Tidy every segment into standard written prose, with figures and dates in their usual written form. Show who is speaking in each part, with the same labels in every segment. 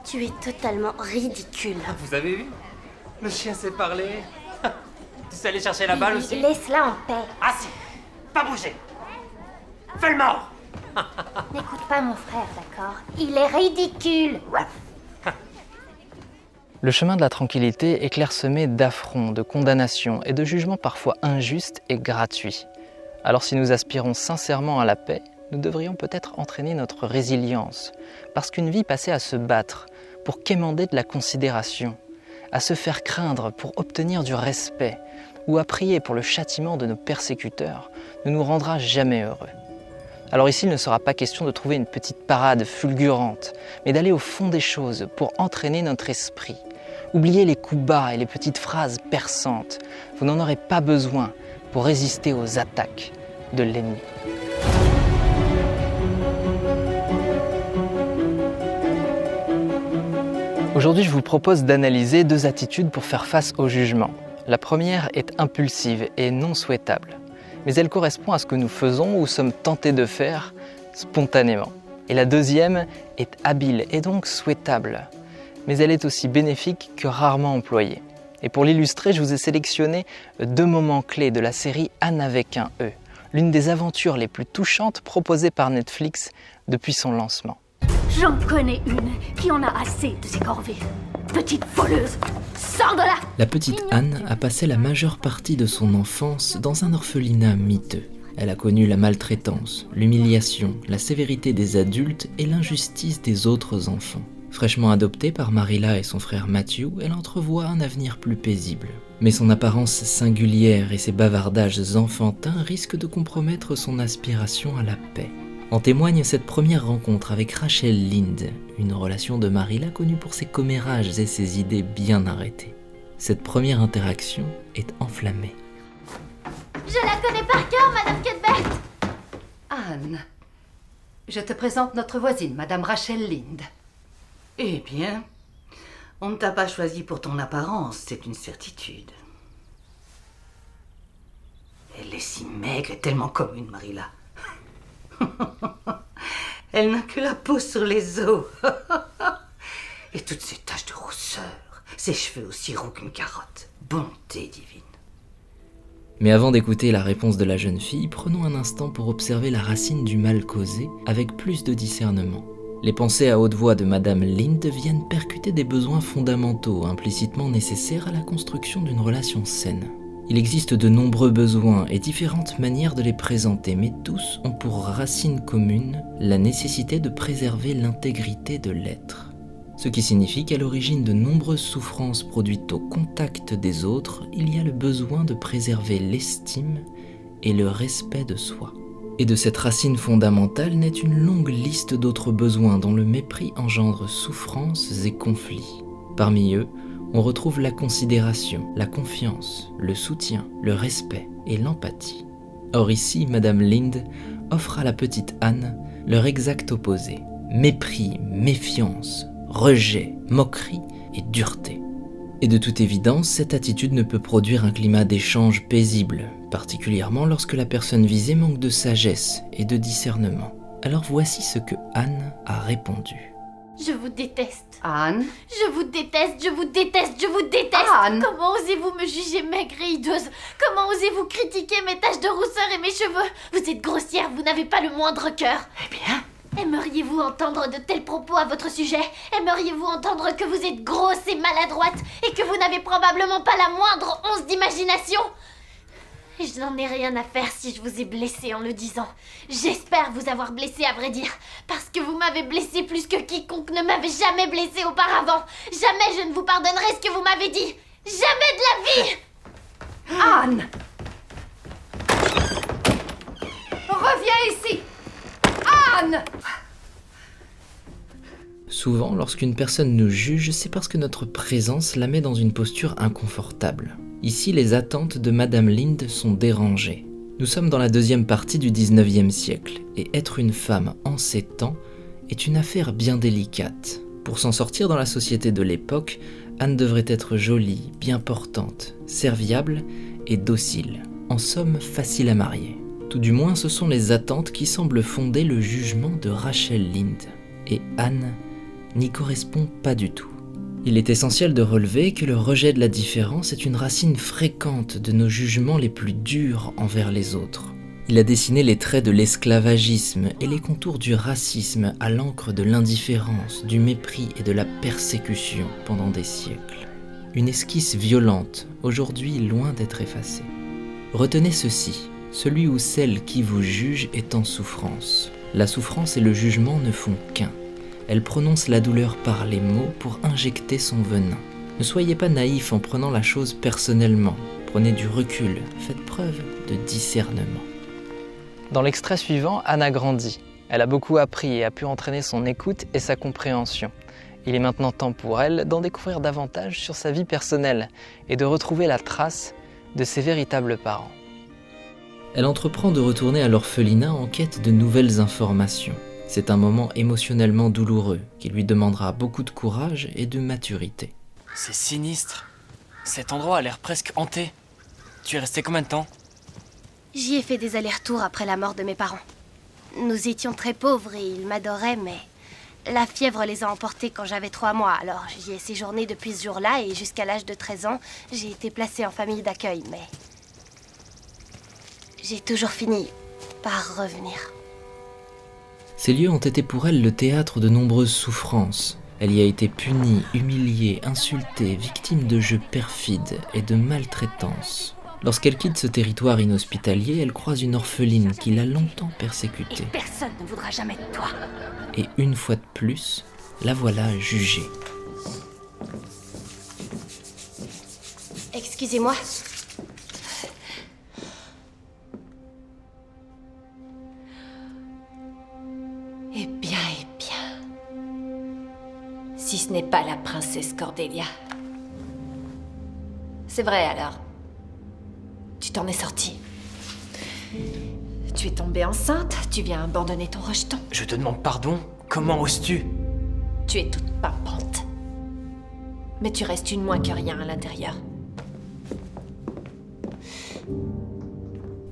Speaker 1: Tu es totalement ridicule.
Speaker 2: Vous avez vu? Le chien sait parler. Tu sais aller chercher la balle aussi?
Speaker 1: Laisse-la en paix.
Speaker 2: Ah si! Pas bouger! Fais le mort!
Speaker 1: N'écoute pas mon frère, d'accord? Il est ridicule.
Speaker 3: Le chemin de la tranquillité est clairsemé d'affronts, de condamnations et de jugements parfois injustes et gratuits. Alors si nous aspirons sincèrement à la paix, nous devrions peut-être entraîner notre résilience, parce qu'une vie passée à se battre pour quémander de la considération, à se faire craindre pour obtenir du respect, ou à prier pour le châtiment de nos persécuteurs, ne nous rendra jamais heureux. Alors ici, il ne sera pas question de trouver une petite parade fulgurante, mais d'aller au fond des choses pour entraîner notre esprit. Oubliez les coups bas et les petites phrases perçantes. Vous n'en aurez pas besoin pour résister aux attaques de l'ennemi. Aujourd'hui, je vous propose d'analyser 2 attitudes pour faire face au jugement. La première est impulsive et non souhaitable, mais elle correspond à ce que nous faisons ou sommes tentés de faire spontanément. Et la deuxième est habile et donc souhaitable, mais elle est aussi bénéfique que rarement employée. Et pour l'illustrer, je vous ai sélectionné 2 moments clés de la série Anne avec un E, l'une des aventures les plus touchantes proposées par Netflix depuis son lancement.
Speaker 4: J'en connais une qui en a assez de ses corvées. Petite voleuse, sors de là!
Speaker 5: La petite Anne a passé la majeure partie de son enfance dans un orphelinat miteux. Elle a connu la maltraitance, l'humiliation, la sévérité des adultes et l'injustice des autres enfants. Fraîchement adoptée par Marilla et son frère Matthew, elle entrevoit un avenir plus paisible. Mais son apparence singulière et ses bavardages enfantins risquent de compromettre son aspiration à la paix. En témoigne cette première rencontre avec Rachel Lynde, une relation de Marilla connue pour ses commérages et ses idées bien arrêtées. Cette première interaction est enflammée.
Speaker 4: Je la connais par cœur, Madame Cuthbert!
Speaker 6: Anne, je te présente notre voisine, Madame Rachel Lynde. Eh bien, on ne t'a pas choisi pour ton apparence, c'est une certitude. Elle est si maigre et tellement commune, Marilla. Elle n'a que la peau sur les os. Et toutes ces taches de rousseur, ses cheveux aussi roux qu'une carotte. Bonté divine.
Speaker 5: Mais avant d'écouter la réponse de la jeune fille, prenons un instant pour observer la racine du mal causé avec plus de discernement. Les pensées à haute voix de Madame Lynde viennent percuter des besoins fondamentaux implicitement nécessaires à la construction d'une relation saine. Il existe de nombreux besoins et différentes manières de les présenter, mais tous ont pour racine commune la nécessité de préserver l'intégrité de l'être. Ce qui signifie qu'à l'origine de nombreuses souffrances produites au contact des autres, il y a le besoin de préserver l'estime et le respect de soi. Et de cette racine fondamentale naît une longue liste d'autres besoins dont le mépris engendre souffrances et conflits. Parmi eux, on retrouve la considération, la confiance, le soutien, le respect et l'empathie. Or ici, Madame Lynde offre à la petite Anne leur exact opposé. Mépris, méfiance, rejet, moquerie et dureté. Et de toute évidence, cette attitude ne peut produire un climat d'échange paisible, particulièrement lorsque la personne visée manque de sagesse et de discernement. Alors voici ce que Anne a répondu.
Speaker 4: Je vous déteste.
Speaker 6: Anne,
Speaker 4: Je vous déteste, je vous déteste, je vous déteste.
Speaker 6: Anne.
Speaker 4: Comment osez-vous me juger maigre et hideuse? Comment osez-vous critiquer mes taches de rousseur et mes cheveux? Vous êtes grossière, vous n'avez pas le moindre cœur.
Speaker 6: eh bien,
Speaker 4: Aimeriez-vous entendre de tels propos à votre sujet? Aimeriez-vous entendre que vous êtes grosse et maladroite et que vous n'avez probablement pas la moindre once d'imagination? Et je n'en ai rien à faire si je vous ai blessé en le disant. J'espère vous avoir blessé à vrai dire, parce que vous m'avez blessé plus que quiconque ne m'avait jamais blessé auparavant. Jamais je ne vous pardonnerai ce que vous m'avez dit. Jamais de la vie!
Speaker 6: Anne! Reviens ici! Anne!
Speaker 5: Souvent, lorsqu'une personne nous juge, c'est parce que notre présence la met dans une posture inconfortable. Ici, les attentes de Madame Lynde sont dérangées. Nous sommes dans la deuxième partie du 19e siècle, et être une femme en ces temps est une affaire bien délicate. Pour s'en sortir dans la société de l'époque, Anne devrait être jolie, bien portante, serviable et docile. En somme, facile à marier. Tout du moins, ce sont les attentes qui semblent fonder le jugement de Rachel Lynde. Et Anne n'y correspond pas du tout. Il est essentiel de relever que le rejet de la différence est une racine fréquente de nos jugements les plus durs envers les autres. Il a dessiné les traits de l'esclavagisme et les contours du racisme à l'encre de l'indifférence, du mépris et de la persécution pendant des siècles. Une esquisse violente, aujourd'hui loin d'être effacée. Retenez ceci, celui ou celle qui vous juge est en souffrance. La souffrance et le jugement ne font qu'un. Elle prononce la douleur par les mots pour injecter son venin. Ne soyez pas naïfs en prenant la chose personnellement. Prenez du recul, faites preuve de discernement.
Speaker 3: Dans l'extrait suivant, Anne a grandi. Elle a beaucoup appris et a pu entraîner son écoute et sa compréhension. Il est maintenant temps pour elle d'en découvrir davantage sur sa vie personnelle et de retrouver la trace de ses véritables parents.
Speaker 5: Elle entreprend de retourner à l'orphelinat en quête de nouvelles informations. C'est un moment émotionnellement douloureux qui lui demandera beaucoup de courage et de maturité.
Speaker 2: C'est sinistre. Cet endroit a l'air presque hanté. Tu es resté combien de temps?
Speaker 4: J'y ai fait des allers-retours après la mort de mes parents. Nous étions très pauvres et ils m'adoraient, mais la fièvre les a emportés quand j'avais 3 mois. Alors j'y ai séjourné depuis ce jour-là et jusqu'à l'âge de 13 ans, j'ai été placée en famille d'accueil, mais j'ai toujours fini par revenir.
Speaker 5: Ces lieux ont été pour elle le théâtre de nombreuses souffrances. Elle y a été punie, humiliée, insultée, victime de jeux perfides et de maltraitance. Lorsqu'elle quitte ce territoire inhospitalier, elle croise une orpheline qui l'a longtemps persécutée.
Speaker 1: Et personne ne voudra jamais de toi.
Speaker 5: Et une fois de plus, la voilà jugée.
Speaker 4: Excusez-moi.
Speaker 7: Eh bien. Si ce n'est pas la princesse Cordelia. C'est vrai alors. Tu t'en es sortie. Tu es tombée enceinte, tu viens abandonner ton rejeton.
Speaker 2: Je te demande pardon. Comment oses-tu?
Speaker 7: Tu es toute pimpante. Mais tu restes une moins que rien à l'intérieur.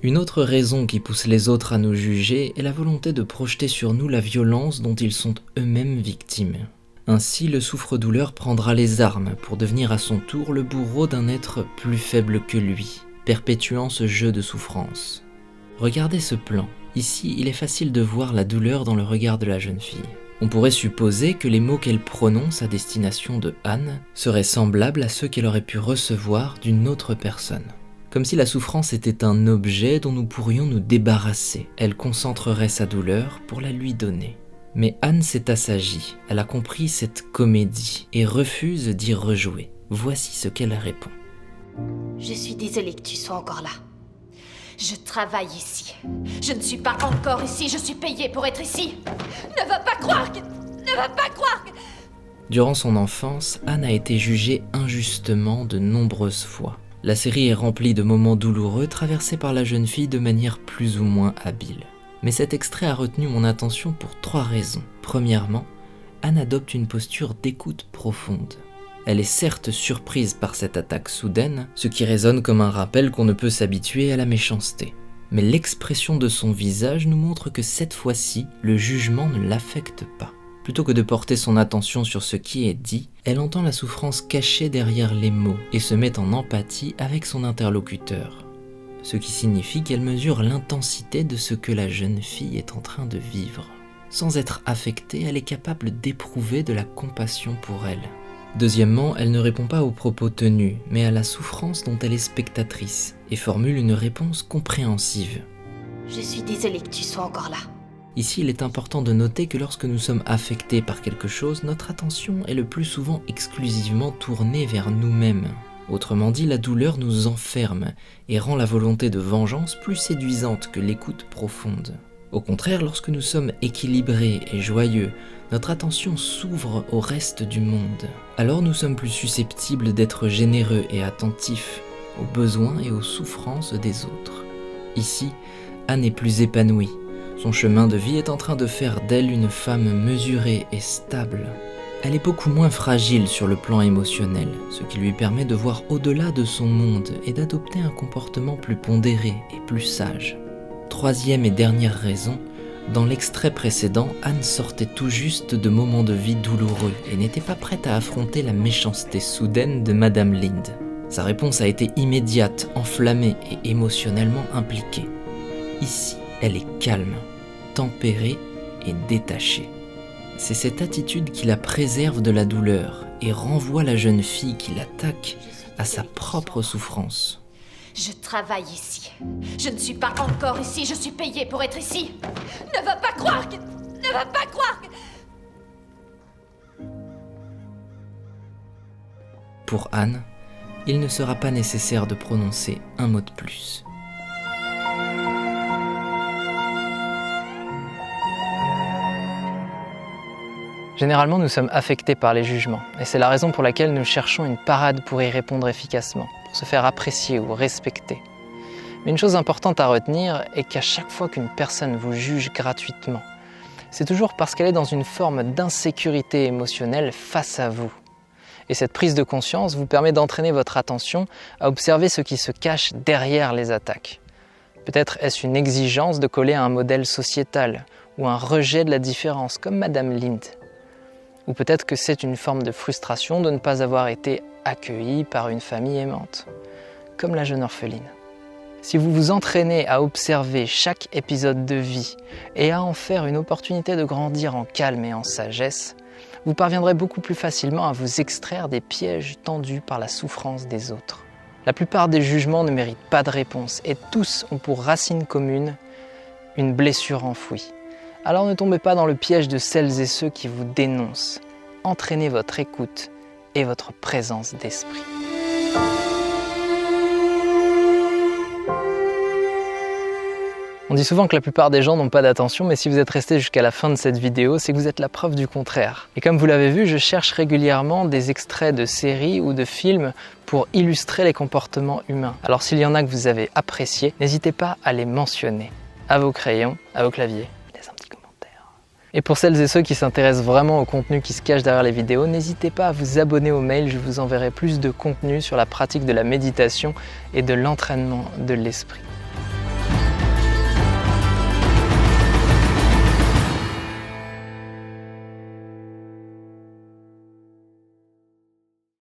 Speaker 5: Une autre raison qui pousse les autres à nous juger est la volonté de projeter sur nous la violence dont ils sont eux-mêmes victimes. Ainsi, le souffre-douleur prendra les armes pour devenir à son tour le bourreau d'un être plus faible que lui, perpétuant ce jeu de souffrance. Regardez ce plan. Ici, il est facile de voir la douleur dans le regard de la jeune fille. On pourrait supposer que les mots qu'elle prononce à destination de Anne seraient semblables à ceux qu'elle aurait pu recevoir d'une autre personne. Comme si la souffrance était un objet dont nous pourrions nous débarrasser. Elle concentrerait sa douleur pour la lui donner. Mais Anne s'est assagie, elle a compris cette comédie et refuse d'y rejouer. Voici ce qu'elle répond.
Speaker 4: Je suis désolée que tu sois encore là.
Speaker 7: Je travaille ici. Je ne suis pas encore ici, je suis payée pour être ici. Ne va pas croire que...
Speaker 5: Durant son enfance, Anne a été jugée injustement de nombreuses fois. La série est remplie de moments douloureux traversés par la jeune fille de manière plus ou moins habile. Mais cet extrait a retenu mon attention pour 3 raisons. Premièrement, Anne adopte une posture d'écoute profonde. Elle est certes surprise par cette attaque soudaine, ce qui résonne comme un rappel qu'on ne peut s'habituer à la méchanceté. Mais l'expression de son visage nous montre que cette fois-ci, le jugement ne l'affecte pas. Plutôt que de porter son attention sur ce qui est dit, elle entend la souffrance cachée derrière les mots et se met en empathie avec son interlocuteur. Ce qui signifie qu'elle mesure l'intensité de ce que la jeune fille est en train de vivre. Sans être affectée, elle est capable d'éprouver de la compassion pour elle. Deuxièmement, elle ne répond pas aux propos tenus, mais à la souffrance dont elle est spectatrice, et formule une réponse compréhensive.
Speaker 4: Je suis désolée que tu sois encore là.
Speaker 5: Ici, il est important de noter que lorsque nous sommes affectés par quelque chose, notre attention est le plus souvent exclusivement tournée vers nous-mêmes. Autrement dit, la douleur nous enferme et rend la volonté de vengeance plus séduisante que l'écoute profonde. Au contraire, lorsque nous sommes équilibrés et joyeux, notre attention s'ouvre au reste du monde. Alors nous sommes plus susceptibles d'être généreux et attentifs aux besoins et aux souffrances des autres. Ici, Anne est plus épanouie. Son chemin de vie est en train de faire d'elle une femme mesurée et stable. Elle est beaucoup moins fragile sur le plan émotionnel, ce qui lui permet de voir au-delà de son monde et d'adopter un comportement plus pondéré et plus sage. Troisième et dernière raison, Dans l'extrait précédent, Anne sortait tout juste de moments de vie douloureux et n'était pas prête à affronter la méchanceté soudaine de Madame Lind. Sa réponse a été immédiate, enflammée et émotionnellement impliquée. Ici, elle est calme, tempérée et détachée. C'est cette attitude qui la préserve de la douleur et renvoie la jeune fille qui l'attaque à sa propre souffrance.
Speaker 7: Je travaille ici. Je ne suis pas encore ici, je suis payée pour être ici. Ne va pas croire que... Ne va pas croire que...
Speaker 5: Pour Anne, il ne sera pas nécessaire de prononcer un mot de plus.
Speaker 3: Généralement, nous sommes affectés par les jugements, et c'est la raison pour laquelle nous cherchons une parade pour y répondre efficacement, pour se faire apprécier ou respecter. Mais une chose importante à retenir est qu'à chaque fois qu'une personne vous juge gratuitement, c'est toujours parce qu'elle est dans une forme d'insécurité émotionnelle face à vous. Et cette prise de conscience vous permet d'entraîner votre attention à observer ce qui se cache derrière les attaques. Peut-être est-ce une exigence de coller à un modèle sociétal, ou un rejet de la différence, comme Madame Lind. Ou peut-être que c'est une forme de frustration de ne pas avoir été accueillie par une famille aimante, comme la jeune orpheline. Si vous vous entraînez à observer chaque épisode de vie et à en faire une opportunité de grandir en calme et en sagesse, vous parviendrez beaucoup plus facilement à vous extraire des pièges tendus par la souffrance des autres. La plupart des jugements ne méritent pas de réponse et tous ont pour racine commune une blessure enfouie. Alors ne tombez pas dans le piège de celles et ceux qui vous dénoncent. Entraînez votre écoute et votre présence d'esprit. On dit souvent que la plupart des gens n'ont pas d'attention, mais si vous êtes resté jusqu'à la fin de cette vidéo, c'est que vous êtes la preuve du contraire. Et comme vous l'avez vu, je cherche régulièrement des extraits de séries ou de films pour illustrer les comportements humains. Alors s'il y en a que vous avez appréciés, n'hésitez pas à les mentionner. À vos crayons, à vos claviers. Et pour celles et ceux qui s'intéressent vraiment au contenu qui se cache derrière les vidéos, n'hésitez pas à vous abonner au mail, je vous enverrai plus de contenu sur la pratique de la méditation et de l'entraînement de l'esprit.